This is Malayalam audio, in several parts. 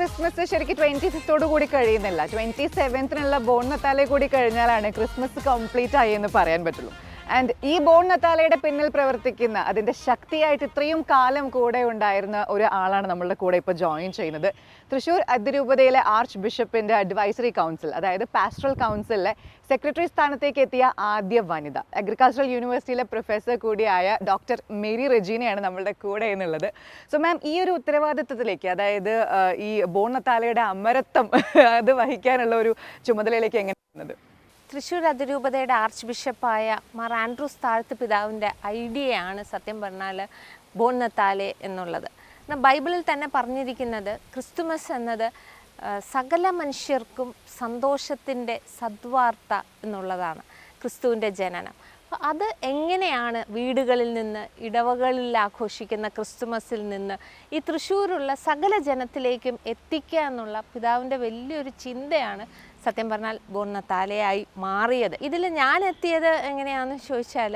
ക്രിസ്മസ് ശരിക്കും 25th കൂടി കഴിയുന്നില്ല. 27th ബോൺ നത്താലെ കൂടി കഴിഞ്ഞാലാണ് ക്രിസ്മസ് കംപ്ലീറ്റ് ആയി എന്ന് പറയാൻ പറ്റുള്ളൂ. ആൻഡ് ഈ ബോൺ നത്താലയുടെ പിന്നിൽ പ്രവർത്തിക്കുന്ന അതിൻ്റെ ശക്തിയായിട്ട് ഇത്രയും കാലം കൂടെ ഉണ്ടായിരുന്ന ഒരു ആളാണ് നമ്മളുടെ കൂടെ ഇപ്പോൾ ജോയിൻ ചെയ്യുന്നത്. തൃശ്ശൂർ അതിരൂപതയിലെ ആർച്ച് ബിഷപ്പിൻ്റെ അഡ്വൈസറി കൗൺസിൽ, അതായത് പാസ്റ്ററൽ കൗൺസിലിലെ സെക്രട്ടറി സ്ഥാനത്തേക്ക് എത്തിയ ആദ്യ വനിത, അഗ്രികൾച്ചറൽ യൂണിവേഴ്സിറ്റിയിലെ പ്രൊഫസർ കൂടിയായ ഡോക്ടർ മേരി റെജീനയാണ് നമ്മളുടെ കൂടെ എന്നുള്ളത്. സോ മാം, ഈ ഒരു ഉത്തരവാദിത്വത്തിലേക്ക്, അതായത് ഈ ബോൺ നത്താലയുടെ അമരത്വം അത് വഹിക്കാനുള്ള ഒരു ചുമതലയിലേക്ക് എങ്ങനെ വന്നത്? തൃശ്ശൂർ അതിരൂപതയുടെ ആർച്ച് ബിഷപ്പായ മാർ ആൻഡ്രൂസ് താഴത്ത് പിതാവിൻ്റെ ഐഡിയയാണ് സത്യം പറഞ്ഞാൽ ബോൺ നത്താലെ എന്നുള്ളത്. ബൈബിളിൽ തന്നെ പറഞ്ഞിരിക്കുന്നത് ക്രിസ്തുമസ് എന്നത് സകല മനുഷ്യർക്കും സന്തോഷത്തിൻ്റെ സദ്വാർത്ത എന്നുള്ളതാണ്, ക്രിസ്തുവിൻ്റെ ജനനം. അപ്പോൾ അത് എങ്ങനെയാണ് വീടുകളിൽ നിന്ന്, ഇടവകളിൽ ആഘോഷിക്കുന്ന ക്രിസ്തുമസിൽ നിന്ന് ഈ തൃശ്ശൂരുള്ള സകല ജനത്തിലേക്കും എത്തിക്കുക എന്നുള്ള പിതാവിൻ്റെ വലിയൊരു ചിന്തയാണ് സത്യം പറഞ്ഞാൽ ബോൺ നത്താലയായി മാറിയത്. ഇതിൽ ഞാൻ എത്തിയത് എങ്ങനെയാണെന്ന് ചോദിച്ചാൽ,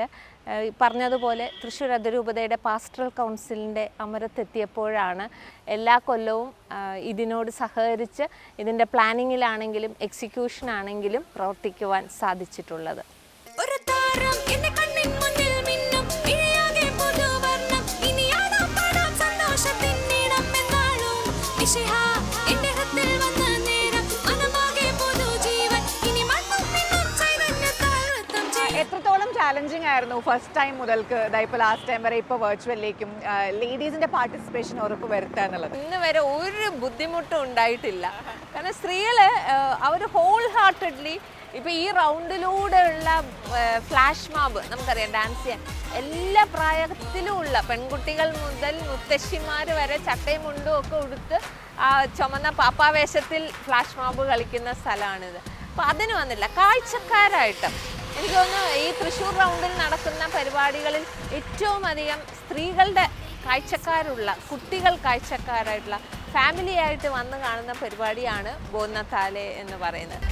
പറഞ്ഞതുപോലെ തൃശ്ശൂർ അതിരൂപതയുടെ പാസ്റ്ററൽ കൗൺസിലിൻ്റെ അമരത്തെത്തിയപ്പോഴാണ് എല്ലാ കൊല്ലവും ഇതിനോട് സഹകരിച്ച് ഇതിൻ്റെ പ്ലാനിങ്ങിലാണെങ്കിലും എക്സിക്യൂഷനാണെങ്കിലും പ്രവർത്തിക്കുവാൻ സാധിച്ചിട്ടുള്ളത്. എത്രത്തോളം ചാലഞ്ചിങ് ആയിരുന്നു ഫസ്റ്റ് ടൈം മുതൽക്ക് ഇപ്പോൾ ലാസ്റ്റ് ടൈം വരെ ഇപ്പോൾ വെർച്വലിലേക്കും ലേഡീസിന്റെ പാർട്ടിസിപ്പേഷൻ ഉറപ്പ് വരുത്തുക എന്നുള്ളത്? ഇന്ന് വരെ ഒരു ബുദ്ധിമുട്ടും ഉണ്ടായിട്ടില്ല. കാരണം സ്ത്രീകൾ അവർ ഹോൾ ഹാർട്ടഡ്ലി ഇപ്പോൾ ഈ റൗണ്ടിലൂടെയുള്ള ഫ്ലാഷ് മോബ് നമുക്കറിയാം, ഡാൻസ് ചെയ്യാൻ എല്ലാ പ്രായത്തിലും ഉള്ള പെൺകുട്ടികൾ മുതൽ മുത്തശ്ശിമാർ വരെ ചട്ടയും മുണ്ടും ഒക്കെ ഉടുത്ത് ചുമന്ന പാപ്പാവേശത്തിൽ ഫ്ലാഷ് മോബ് കളിക്കുന്ന സ്ഥലമാണിത്. അപ്പോൾ അതിന് വന്നില്ല, കാഴ്ചക്കാരായിട്ട് എനിക്ക് തോന്നുന്നു ഈ തൃശ്ശൂർ റൗണ്ടിൽ നടക്കുന്ന പരിപാടികളിൽ ഏറ്റവും അധികം സ്ത്രീകളുടെ കാഴ്ചക്കാരുള്ള, കുട്ടികൾ കാഴ്ചക്കാരായിട്ടുള്ള, ഫാമിലി ആയിട്ട് വന്ന് കാണുന്ന പരിപാടിയാണ് ബോൺ നത്താലെ എന്ന് പറയുന്നത്.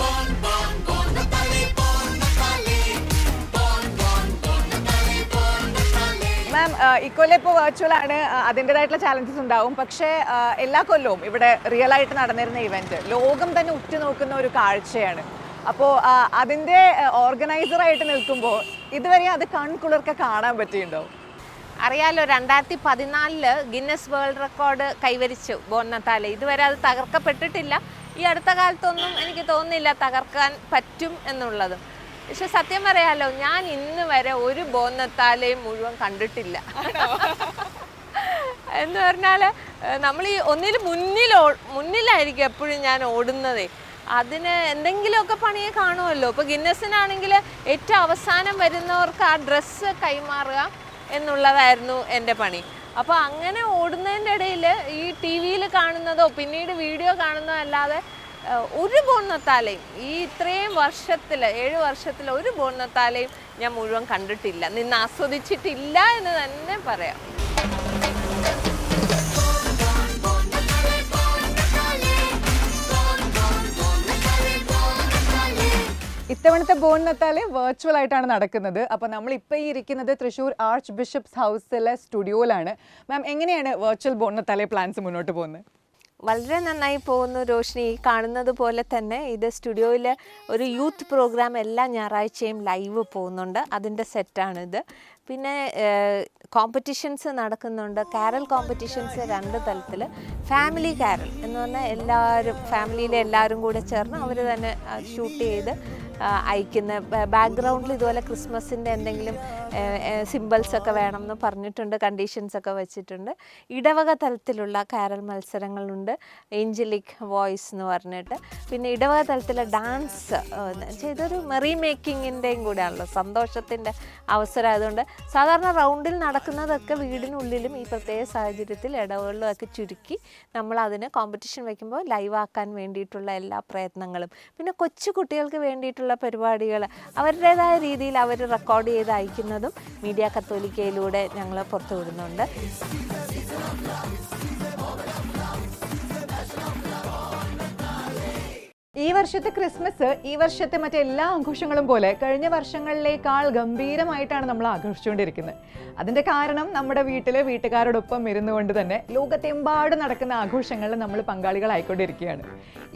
മാം, ഇക്കൊല്ലം ഇപ്പോൾ വെർച്വൽ ആണ്, അതിൻ്റെതായിട്ടുള്ള ചാലഞ്ചസ് ഉണ്ടാവും. പക്ഷേ എല്ലാ കൊല്ലവും ഇവിടെ റിയൽ ആയിട്ട് നടന്നിരുന്ന ഇവൻറ്റ് ലോകം തന്നെ ഉറ്റുനോക്കുന്ന ഒരു കാഴ്ചയാണ്. അപ്പോൾ അതിൻ്റെ ഓർഗനൈസറായിട്ട് നിൽക്കുമ്പോൾ ഇതുവരെ അത് കൺകുളിർക്കെ കാണാൻ പറ്റിയിട്ടുണ്ടോ? അറിയാലോ, 2014 ഗിന്നസ് വേൾഡ് റെക്കോർഡ് കൈവരിച്ചു ബോൺ നത്താലെ. ഇതുവരെ അത് തകർക്കപ്പെട്ടിട്ടില്ല. ഈ അടുത്ത കാലത്തൊന്നും എനിക്ക് തോന്നുന്നില്ല തകർക്കാൻ പറ്റും എന്നുള്ളതും. പക്ഷെ സത്യം പറയാലോ, ഞാൻ ഇന്ന് വരെ ഒരു ബോൺ നത്താലെയും മുഴുവൻ കണ്ടിട്ടില്ല. എന്ന് പറഞ്ഞാൽ നമ്മൾ ഈ ഒന്നിൽ മുന്നിലായിരിക്കും എപ്പോഴും ഞാൻ ഓടുന്നതേ. അതിന് എന്തെങ്കിലുമൊക്കെ പണിയെ കാണുമല്ലോ. ഇപ്പോൾ ഗിന്നസിനാണെങ്കിൽ ഏറ്റവും അവസാനം വരുന്നവർക്ക് ആ ഡ്രസ്സ് കൈമാറുക എന്നുള്ളതായിരുന്നു എൻ്റെ പണി. അപ്പോൾ അങ്ങനെ ഓടുന്നതിൻ്റെ ഇടയിൽ ഈ ടി വിയിൽ കാണുന്നതോ പിന്നീട് വീഡിയോ കാണുന്നതോ അല്ലാതെ ഒരു ബോൺ നത്താലെയും ഈ ഇത്രയും വർഷത്തിൽ 7 വർഷത്തിൽ ഒരു ബോൺ നത്താലെയും ഞാൻ മുഴുവൻ കണ്ടിട്ടില്ല, നിന്ന് ആസ്വദിച്ചിട്ടില്ല എന്ന് തന്നെ പറയാം. ഇത്തവണത്തെ ബോൺ നത്താലെ വെർച്വൽ ആയിട്ടാണ് നടക്കുന്നത്. അപ്പോൾ നമ്മളിപ്പോൾ ഈ ഇരിക്കുന്നത് തൃശ്ശൂർ ആർച്ച് ബിഷപ്സ് ഹൗസിലെ സ്റ്റുഡിയോയിലാണ്. മാം, എങ്ങനെയാണ് വെർച്വൽ ബോൺ നത്താലെ പ്ലാൻസ് മുന്നോട്ട് പോകുന്നത്? വളരെ നന്നായി പോകുന്നു രോഷിനി. ഈ കാണുന്നത് പോലെ തന്നെ ഇത് സ്റ്റുഡിയോയിൽ ഒരു യൂത്ത് പ്രോഗ്രാം എല്ലാ ഞായറാഴ്ചയും ലൈവ് പോകുന്നുണ്ട്, അതിൻ്റെ സെറ്റാണിത്. പിന്നെ കോമ്പറ്റീഷൻസ് നടക്കുന്നുണ്ട്. കാരൽ കോമ്പറ്റീഷൻസ് 2 തലത്തിൽ. ഫാമിലി കാരൽ എന്ന് പറഞ്ഞാൽ എല്ലാവരും ഫാമിലിയിലെ എല്ലാവരും കൂടെ ചേർന്ന് അവർ തന്നെ ഷൂട്ട് ചെയ്ത് അയക്കുന്ന, ബാക്ക്ഗ്രൗണ്ടിൽ ഇതുപോലെ ക്രിസ്മസിൻ്റെ എന്തെങ്കിലും സിമ്പിൾസൊക്കെ വേണമെന്ന് പറഞ്ഞിട്ടുണ്ട്, കണ്ടീഷൻസൊക്കെ വെച്ചിട്ടുണ്ട്. ഇടവക തലത്തിലുള്ള കാരൽ മത്സരങ്ങളുണ്ട്, ഏഞ്ചലിക് വോയിസ് എന്ന് പറഞ്ഞിട്ട്. പിന്നെ ഇടവക തലത്തിലെ ഡാൻസ് ഇതൊരു മെറി മേക്കിങ്ങിൻ്റെയും കൂടെയാണല്ലോ, സന്തോഷത്തിൻ്റെ അവസരം ആയതുകൊണ്ട് സാധാരണ റൗണ്ടിൽ നടക്കുന്നതൊക്കെ വീടിനുള്ളിലും ഈ പ്രത്യേക സാഹചര്യത്തിൽ ഇടവകളിലും ഒക്കെ ചുരുക്കി നമ്മൾ അതിന് കോമ്പറ്റീഷൻ വയ്ക്കുമ്പോൾ ലൈവാക്കാൻ വേണ്ടിയിട്ടുള്ള എല്ലാ പ്രയത്നങ്ങളും. പിന്നെ കൊച്ചു കുട്ടികൾക്ക് വേണ്ടിയിട്ടുള്ള പരിപാടികൾ അവരുടേതായ രീതിയിൽ അവർ റെക്കോർഡ് ചെയ്ത് അയക്കുന്നതും മീഡിയ കത്തോലിക്കയിലൂടെ ഞങ്ങൾ പുറത്തുവിടുന്നുണ്ട്. ഈ വർഷത്തെ ക്രിസ്മസ് ഈ വർഷത്തെ മറ്റെല്ലാ ആഘോഷങ്ങളും പോലെ കഴിഞ്ഞ വർഷങ്ങളിലേക്കാൾ ഗംഭീരമായിട്ടാണ് നമ്മൾ ആഘോഷിച്ചുകൊണ്ടിരിക്കുന്നത്. അതിൻ്റെ കാരണം നമ്മുടെ വീട്ടുകാരോടൊപ്പം ഇരുന്നുകൊണ്ട് തന്നെ ലോകത്തെമ്പാടും നടക്കുന്ന ആഘോഷങ്ങളിൽ നമ്മൾ പങ്കാളികളായിക്കൊണ്ടിരിക്കുകയാണ്.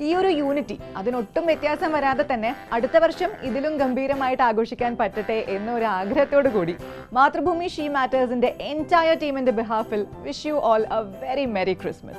ഈ ഒരു യൂണിറ്റി അതിനൊട്ടും വ്യത്യാസം വരാതെ തന്നെ അടുത്ത വർഷം ഇതിലും ഗംഭീരമായിട്ട് ആഘോഷിക്കാൻ പറ്റട്ടെ എന്നൊരു ആഗ്രഹത്തോടു കൂടി മാതൃഭൂമി ഷീ മാറ്റേഴ്സിന്റെ എൻറ്റയർ ടീമിന്റെ ബിഹാഫിൽ wish you all a very merry Christmas.